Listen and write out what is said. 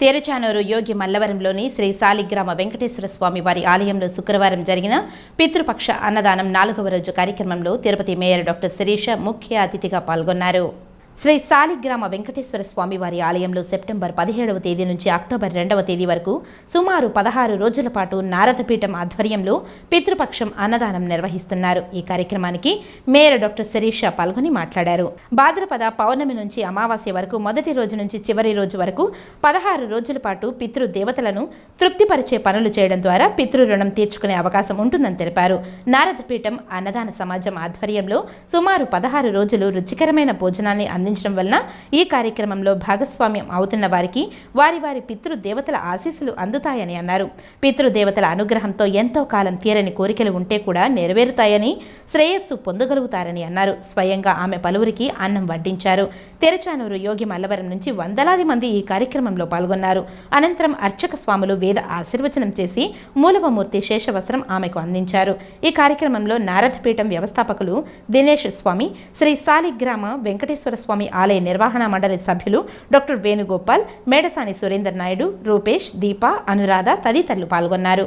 తెరుచానూరు యోగి మల్లవరంలోని శ్రీ సాలిగ్రామ వెంకటేశ్వర స్వామి వారి ఆలయంలో శుక్రవారం జరిగిన పితృపక్ష అన్నదానం 4వ రోజు కార్యక్రమంలో తిరుపతి మేయర్ డాక్టర్ శిరీష ముఖ్య అతిథిగా పాల్గొన్నారు. శ్రీ సాలిగ్రామ వెంకటేశ్వర స్వామి వారి ఆలయంలో సెప్టెంబర్ 17వ తేదీ నుంచి అక్టోబర్ 2వ తేదీ వరకు సుమారు 16 రోజుల పాటు నారదపీఠం ఆధ్వర్యంలో పితృపక్షం అన్నదానం నిర్వహిస్తున్నారు. ఈ కార్యక్రమానికి మేయర్ డాక్టర్ శిరీష పాల్గొని మాట్లాడారు. భాద్రపద పౌర్ణమి నుంచి అమావాస్య వరకు మొదటి రోజు నుంచి చివరి రోజు వరకు 16 రోజుల పాటు పితృదేవతలను తృప్తిపరిచే పనులు చేయడం ద్వారా పితృ రుణం తీర్చుకునే అవకాశం ఉంటుందని తెలిపారు. నారదపీఠం అన్నదాన సమాజం ఆధ్వర్యంలో సుమారు 16 రోజులు రుచికరమైన భోజనాన్ని అందించడం వలన ఈ కార్యక్రమంలో భాగస్వామ్యం అవుతున్న వారికి వారి వారి పితృదేవతల ఆశీస్సులు అందుతాయని అన్నారు. పితృదేవతల అనుగ్రహంతో ఎంతో కాలం తీరని కోరికలు ఉంటే కూడా నెరవేరుతాయని, శ్రేయస్సు పొందగలుగుతారని అన్నారు. స్వయంగా ఆమె పలువురికి అన్నం వడ్డించారు. తెరుచానూరు యోగి మల్లవరం నుంచి వందలాది మంది ఈ కార్యక్రమంలో పాల్గొన్నారు. అనంతరం అర్చక స్వాములు వేద ఆశీర్వచనం చేసి మూలవమూర్తి శేషవస్త్రం ఆమెకు అందించారు. ఈ కార్యక్రమంలో నారదపీఠం వ్యవస్థాపకులు దినేష్ స్వామి, శ్రీ సాలిగ్రామ వెంకటేశ్వర స్వామి ఆలయ నిర్వహణ మండలి సభ్యులు డాక్టర్ వేణుగోపాల్, మేడసాని సురేందర్ నాయుడు, రూపేష్, దీప, అనురాధ తదితరులు పాల్గొన్నారు.